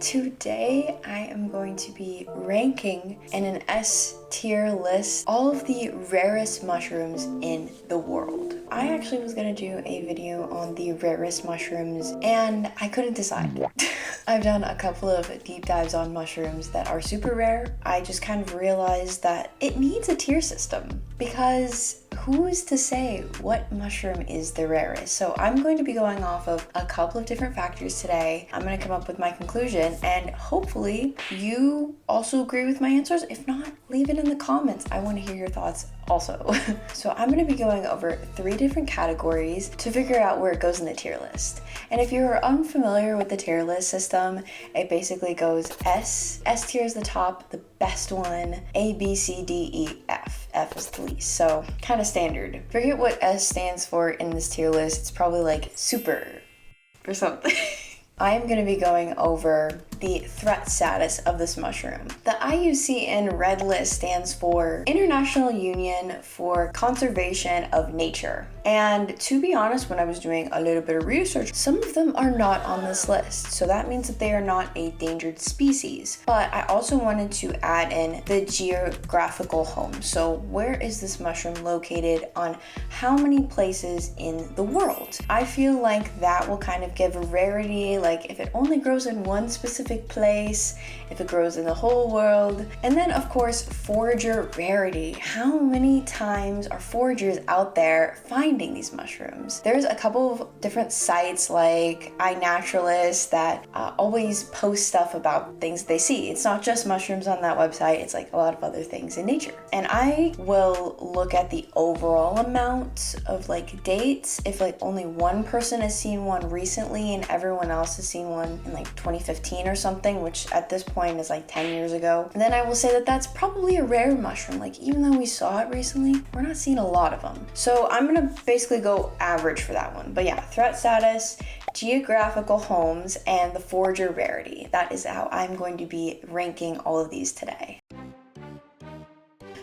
Today I am going to be ranking in an S tier list all of the rarest mushrooms in the world. I actually was gonna do a video on the rarest mushrooms and I couldn't decide. I've done a couple of deep dives on mushrooms that are super rare. I just kind of realized that it needs a tier system because who is to say what mushroom is the rarest? So I'm going to be going off of a couple of different factors today. I'm going to come up with my conclusion and hopefully you also agree with my answers. If not, leave it in the comments. I want to hear your thoughts also. So I'm going to be going over 3 different categories to figure out where it goes in the tier list. And if you're unfamiliar with the tier list system, it basically goes S tier is the top, the best one, A, B, C, D, E, F. F is the least, so kind of standard. Forget what S stands for in this tier list. It's probably like super or something. I am going to be going over the threat status of this mushroom. The IUCN Red List stands for International Union for Conservation of Nature. And to be honest, when I was doing a little bit of research, some of them are not on this list. So that means that they are not a endangered species. But I also wanted to add in the geographical home. So where is this mushroom located on how many places in the world? I feel like that will kind of give a rarity, like if it only grows in one specific place, if it grows in the whole world. And then of course, forager rarity. How many times are foragers out there finding these mushrooms? There's a couple of different sites like iNaturalist that always post stuff about things they see. It's not just mushrooms on that website, it's like a lot of other things in nature. And I will look at the overall amount of like dates. If like only one person has seen one recently and everyone else has seen one in like 2015 or something, which at this point is like 10 years ago, and then I will say that that's probably a rare mushroom. Like even though we saw it recently, we're not seeing a lot of them. So I'm gonna basically go average for that one. But yeah, threat status, geographical homes, and the forager rarity. That is how I'm going to be ranking all of these today.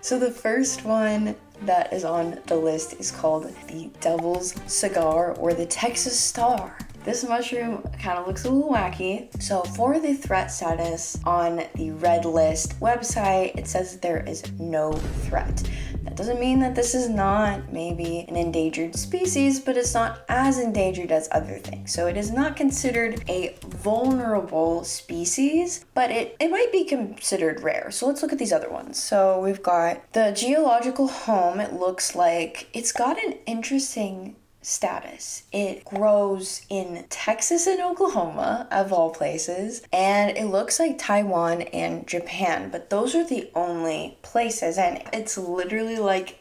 So the first one that is on the list is called the Devil's Cigar or the Texas Star. This mushroom kind of looks a little wacky. So for the threat status on the Red List website, it says that there is no threat. That doesn't mean that this is not maybe an endangered species, but it's not as endangered as other things. So it is not considered a vulnerable species, but it might be considered rare. So let's look at these other ones. So we've got the geological home. It looks like it's got an interesting status. It grows in Texas and Oklahoma, of all places, and it looks like Taiwan and Japan, but those are the only places, and it's literally like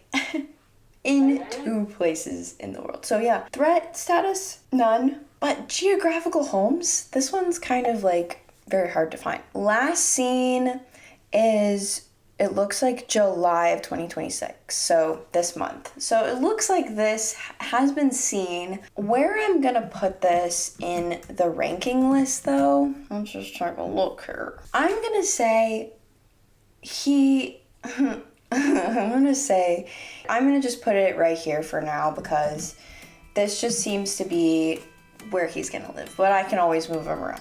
in 2 places in the world. So yeah, threat status, none, but geographical homes, this one's kind of like very hard to find. Last seen is, it looks like July of 2026, so this month. So it looks like this has been seen. Where I'm gonna put this in the ranking list though, I'm just trying to look here. I'm gonna say I'm gonna just put it right here for now because this just seems to be where he's gonna live, but I can always move him around.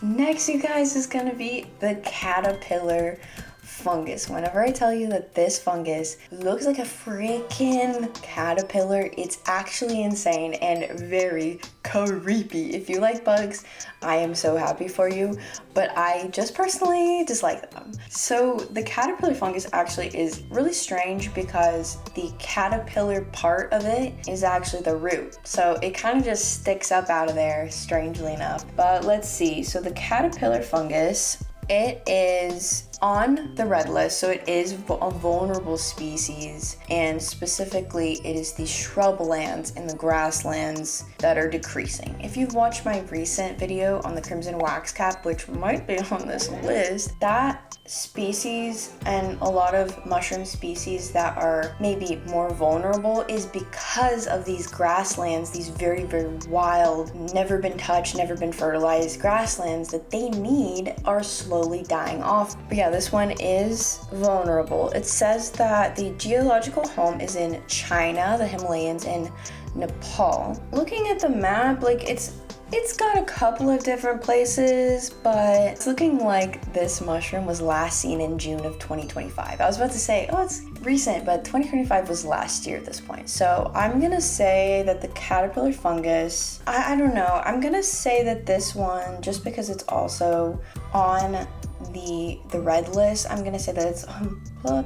Next, you guys, is gonna be the caterpillar fungus. Whenever I tell you that this fungus looks like a freaking caterpillar, it's actually insane and very creepy. If you like bugs, I am so happy for you, but I just personally dislike them. So the caterpillar fungus actually is really strange because the caterpillar part of it is actually the root. So it kind of just sticks up out of there, strangely enough. But let's see. So the caterpillar fungus, it is on the red list, so it is a vulnerable species, and specifically it is the shrublands and the grasslands that are decreasing. If you've watched my recent video on the crimson waxcap, which might be on this list, that species and a lot of mushroom species that are maybe more vulnerable is because of these grasslands, these very, very wild, never been touched, never been fertilized grasslands that they need are slowly dying off. But yeah, this one is vulnerable. It says that the geological home is in China, the Himalayas, and Nepal. Looking at the map, like it's It's got a couple of different places, but it's looking like this mushroom was last seen in June of 2025. I was about to say, oh, it's recent, but 2025 was last year at this point. So I'm gonna say that the caterpillar fungus, I don't know. I'm gonna say that this one, just because it's also on the red list, I'm gonna say that it's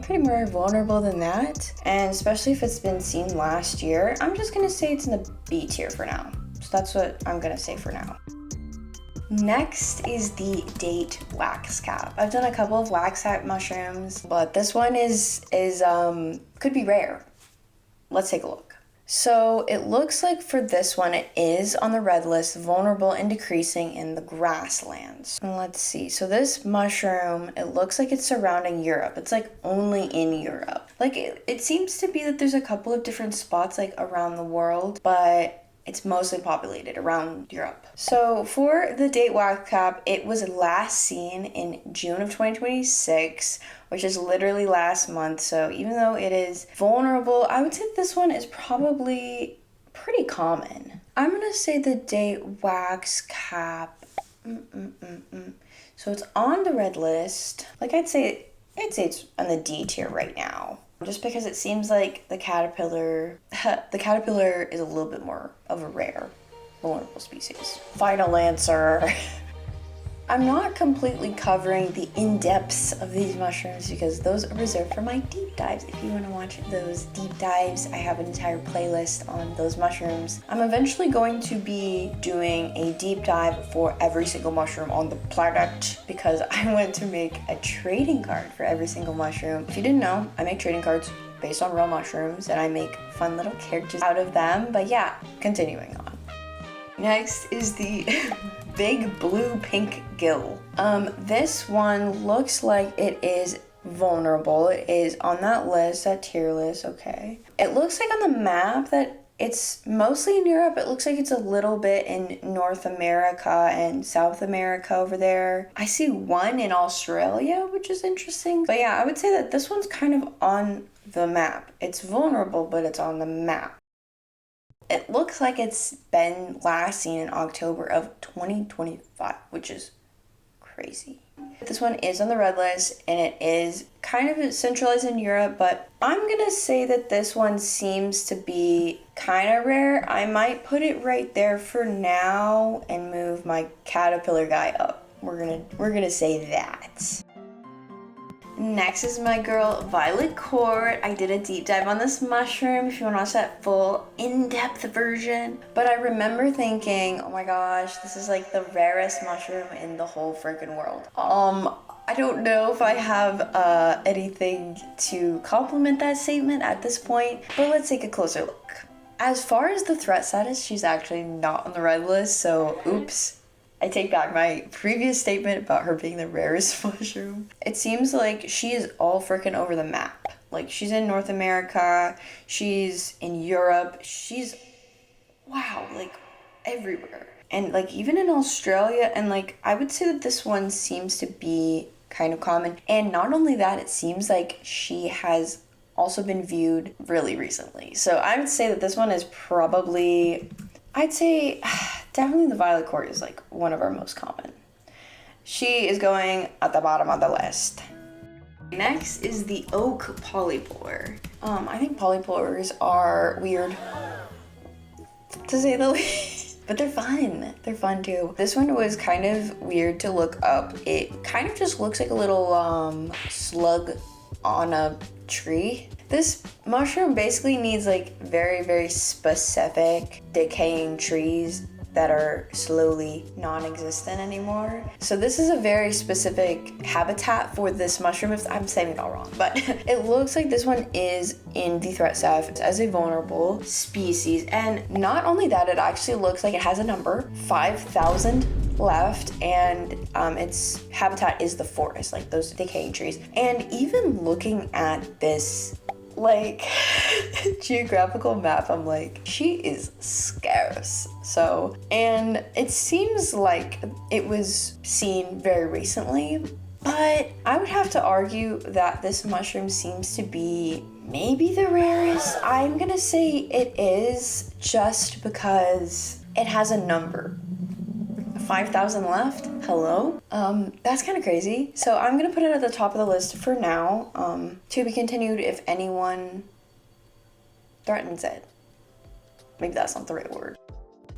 pretty more vulnerable than that. And especially if it's been seen last year, I'm just gonna say it's in the B tier for now. So that's what I'm gonna say for now. Next is the date waxcap. I've done a couple of waxcap mushrooms, but this one is could be rare. Let's take a look. So it looks like for this one, it is on the red list, vulnerable and decreasing in the grasslands. And let's see. So this mushroom, it looks like it's surrounding Europe. It's like only in Europe. Like it seems to be that there's a couple of different spots like around the world, but it's mostly populated around Europe. So for the date waxcap, it was last seen in June of 2026, which is literally last month. So even though it is vulnerable, I would say this one is probably pretty common. I'm gonna say the date waxcap. So it's on the red list. Like I'd say it's on the D tier right now. Just because it seems like the caterpillar is a little bit more of a rare, vulnerable species. Final answer. I'm not completely covering the in-depths of these mushrooms because those are reserved for my deep dives. If you want to watch those deep dives, I have an entire playlist on those mushrooms. I'm eventually going to be doing a deep dive for every single mushroom on the planet because I want to make a trading card for every single mushroom. If you didn't know, I make trading cards based on real mushrooms and I make fun little characters out of them. But yeah, continuing on. Next is the big blue Pinkgill. This one looks like it is vulnerable. It is on that list, that tier list, okay. It looks like on the map that it's mostly in Europe. It looks like it's a little bit in North America and South America over there. I see one in Australia, which is interesting. But yeah, I would say that this one's kind of on the map. It's vulnerable, but it's on the map. It looks like it's been last seen in October of 2025, which is crazy. This one is on the red list and it is kind of centralized in Europe, but I'm gonna say that this one seems to be kind of rare. I might put it right there for now and move my caterpillar guy up. We're gonna say that. Next is my girl Violet Cort. I did a deep dive on this mushroom if you want to watch that full in-depth version. But I remember thinking, oh my gosh, this is like the rarest mushroom in the whole freaking world. I don't know if I have anything to compliment that statement at this point, but let's take a closer look. As far as the threat status, she's actually not on the red list, so oops. I take back my previous statement about her being the rarest mushroom. It seems like she is all freaking over the map. Like she's in North America, she's in Europe, she's, wow, like everywhere. And like even in Australia, and like I would say that this one seems to be kind of common. And not only that, it seems like she has also been viewed really recently. So I would say that this one is probably, I'd say definitely the Violet Cort is like one of our most common. She is going at the bottom of the list. Next is the oak polypore. I think polypores are weird, to say the least, but they're fun. They're fun too. This one was kind of weird to look up. It kind of just looks like a little slug on a tree. This mushroom basically needs like very, very specific decaying trees that are slowly non-existent anymore. So this is a very specific habitat for this mushroom, if I'm saying it all wrong, but it looks like this one is in the threat status as a vulnerable species. And not only that, it actually looks like it has a number, 5,000 left, and its habitat is the forest, like those decaying trees. And even looking at this like geographical map, I'm like, she is scarce. So, and it seems like it was seen very recently, but I would have to argue that this mushroom seems to be maybe the rarest. I'm gonna say it is just because it has a number. 5,000 left. Hello? That's kind of crazy. So I'm gonna put it at the top of the list for now. To be continued if anyone threatens it. Maybe that's not the right word.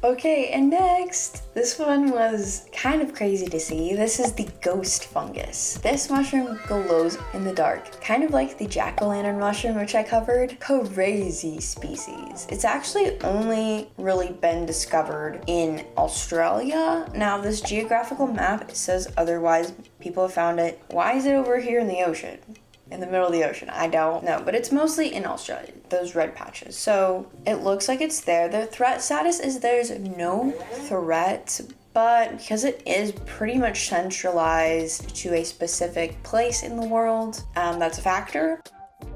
Okay, and next, this one was kind of crazy to see. This is the ghost fungus. This mushroom glows in the dark, kind of like the jack-o'-lantern mushroom, which I covered. Crazy species. It's actually only really been discovered in Australia. Now, this geographical map says otherwise. People have found it. Why is it over here in the ocean? In the middle of the ocean? I don't know, but it's mostly in Australia, those red patches. So it looks like it's there. The threat status is there's no threat, but because it is pretty much centralized to a specific place in the world, that's a factor.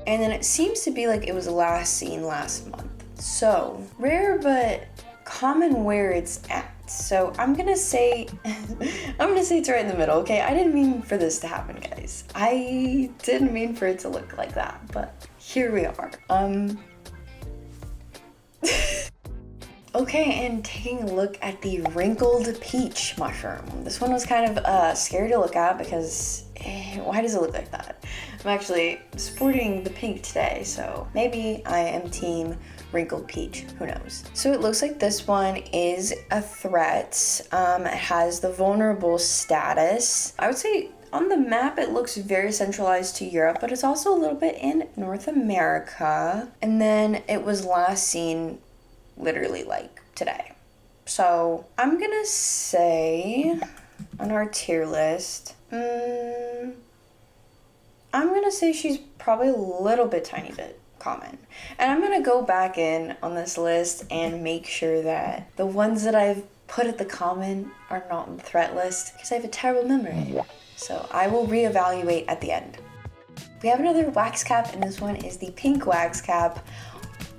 And then it seems to be like it was last seen last month. So rare, but common where it's at. So I'm gonna say it's right in the middle, okay? I didn't mean for this to happen, guys. I didn't mean for it to look like that, but here we are. Okay, and taking a look at the Wrinkled Peach mushroom. This one was kind of scary to look at because why does it look like that? I'm actually sporting the pink today, so maybe I am team Wrinkled Peach, who knows. So it looks like this one is a threat. It has the vulnerable status. I would say on the map it looks very centralized to Europe, but it's also a little bit in North America. And then it was last seen literally like today. So I'm gonna say on our tier list, I'm gonna say she's probably a little bit tiny bit common. And I'm gonna go back in on this list and make sure that the ones that I've put at the common are not on the threat list because I have a terrible memory. So I will reevaluate at the end. We have another Waxcap, and this one is the pink Waxcap.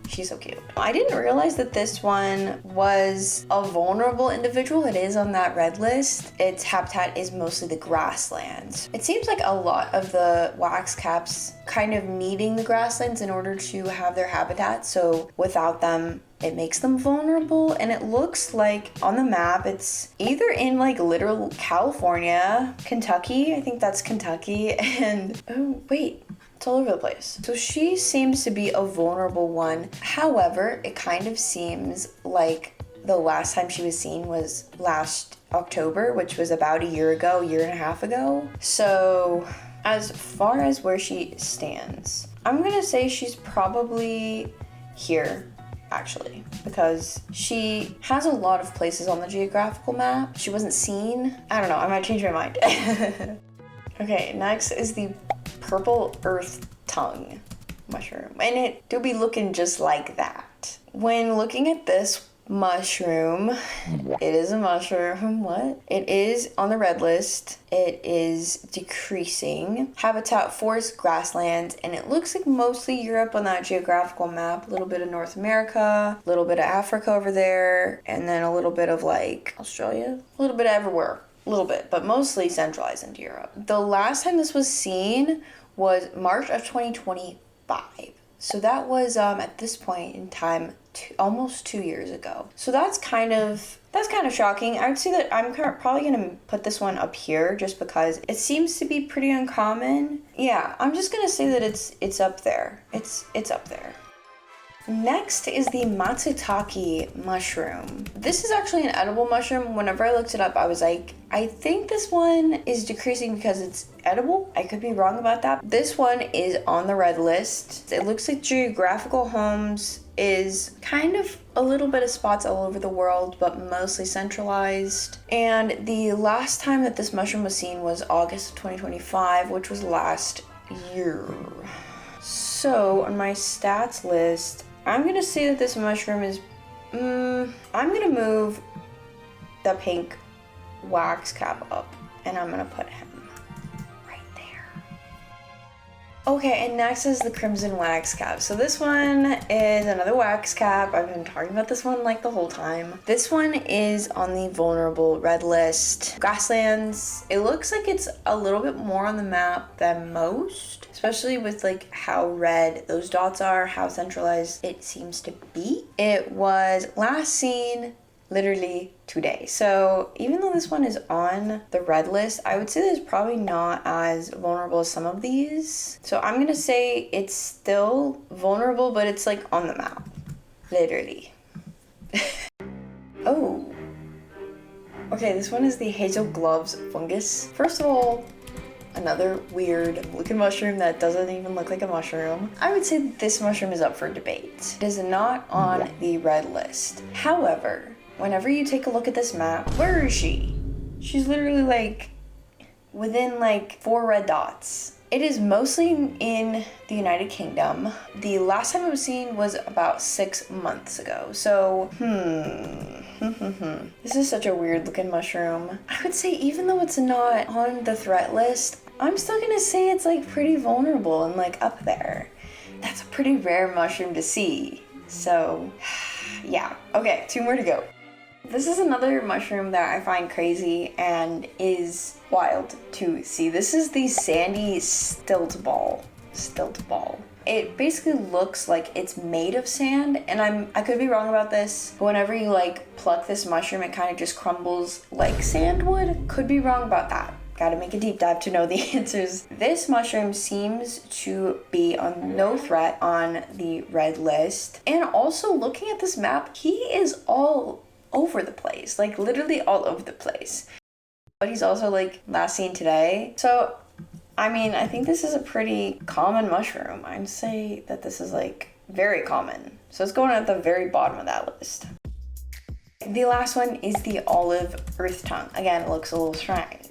She's so cute. I didn't realize that this one was a vulnerable individual. It is on that red list. Its habitat is mostly the grasslands. It seems like a lot of the Waxcaps kind of needing the grasslands in order to have their habitat. So without them, it makes them vulnerable. And it looks like on the map, it's either in like literal California, Kentucky. I think that's Kentucky. And oh, wait. It's all over the place. So she seems to be a vulnerable one. However, it kind of seems like the last time she was seen was last October, which was about a year and a half ago. So as far as where she stands, I'm gonna say she's probably here, actually, because she has a lot of places on the geographical map. She wasn't seen. I don't know, I might change my mind. Okay, next is the purple earth tongue mushroom, and it do be looking just like that. When looking at this mushroom, it is a mushroom. What? It is on the red list. It is decreasing. Habitat forest grasslands, and it looks like mostly Europe on that geographical map. A little bit of North America, a little bit of Africa over there, and then a little bit of like Australia, a little bit everywhere. A little bit, but mostly centralized into Europe. The last time this was seen was March of 2025. So that was at this point in time almost 2 years ago. So that's kind of shocking. I would say that I'm probably gonna put this one up here just because it seems to be pretty uncommon. Yeah, I'm just gonna say that it's up there. It's up there. Next is the Matsutake mushroom. This is actually an edible mushroom. Whenever I looked it up, I was like, I think this one is decreasing because it's edible. I could be wrong about that. This one is on the red list. It looks like geographical homes is kind of a little bit of spots all over the world, but mostly centralized. And the last time that this mushroom was seen was August of 2025, which was last year. So on my stats list, I'm gonna say that this mushroom is, I'm gonna move the pink Waxcap up, and I'm gonna put him right there. Okay, and next is the crimson Waxcap. So this one is another Waxcap. I've been talking about this one like the whole time. This one is on the vulnerable red list. Grasslands, it looks like it's a little bit more on the map than most, especially with like how red those dots are, how centralized it seems to be. It was last seen literally today. So even though this one is on the red list, I would say that it's probably not as vulnerable as some of these. So I'm gonna say it's still vulnerable, but it's like on the map, literally. Oh. Okay, this one is the Hazel gloves fungus. First of all, another weird looking mushroom that doesn't even look like a mushroom. I would say that this mushroom is up for debate. It is not on the red list. However, whenever you take a look at this map, where is she? She's literally like within like 4 red dots. It is mostly in the United Kingdom. The last time it was seen was about 6 months ago. So, This is such a weird looking mushroom. I would say even though it's not on the threat list, I'm still gonna say it's like pretty vulnerable and like up there. That's a pretty rare mushroom to see. So, yeah. Okay, 2 more to go. This is another mushroom that I find crazy and is wild to see. This is the sandy stilt ball. It basically looks like it's made of sand, and I could be wrong about this, but whenever you like pluck this mushroom, it kind of just crumbles like sand would. Could be wrong about that. Gotta make a deep dive to know the answers. This mushroom seems to be on no threat on the red list. And also looking at this map, he is all over the place, like literally all over the place. But he's also like last seen today. So, I mean, I think this is a pretty common mushroom. I'd say that this is like very common. So it's going at the very bottom of that list. The last one is the olive earth tongue. Again, it looks a little strange.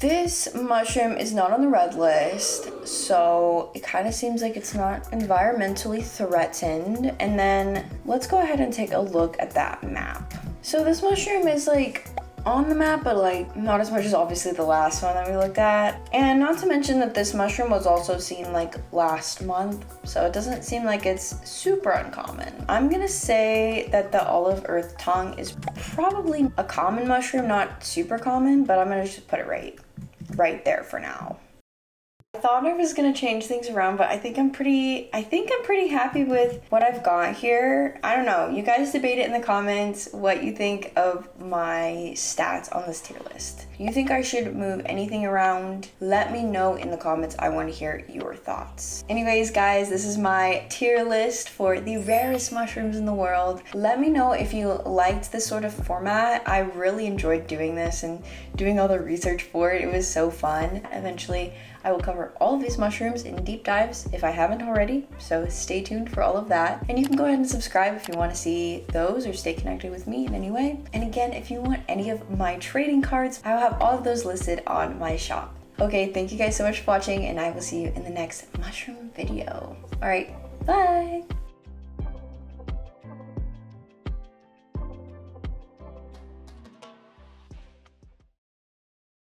This mushroom is not on the red list, so it kind of seems like it's not environmentally threatened. And then let's go ahead and take a look at that map. So this mushroom is like on the map, but like not as much as obviously the last one that we looked at. And not to mention that this mushroom was also seen like last month, so it doesn't seem like it's super uncommon. I'm gonna say that the olive earth tongue is probably a common mushroom, not super common, but I'm gonna just put it right there for now. I thought I was gonna change things around, but I think I'm pretty happy with what I've got here. I don't know, you guys debate it in the comments what you think of my stats on this tier list. If you think I should move anything around, let me know in the comments. I want to hear your thoughts. Anyways, guys, this is my tier list for the rarest mushrooms in the world. Let me know if you liked this sort of format. I really enjoyed doing this and doing all the research for it. It was so fun. Eventually, I will cover all of these mushrooms in deep dives if I haven't already, so stay tuned for all of that. And you can go ahead and subscribe if you want to see those or stay connected with me in any way. And again, if you want any of my trading cards, I will have all of those listed on my shop. Okay, thank you guys so much for watching, and I will see you in the next mushroom video. All right, bye!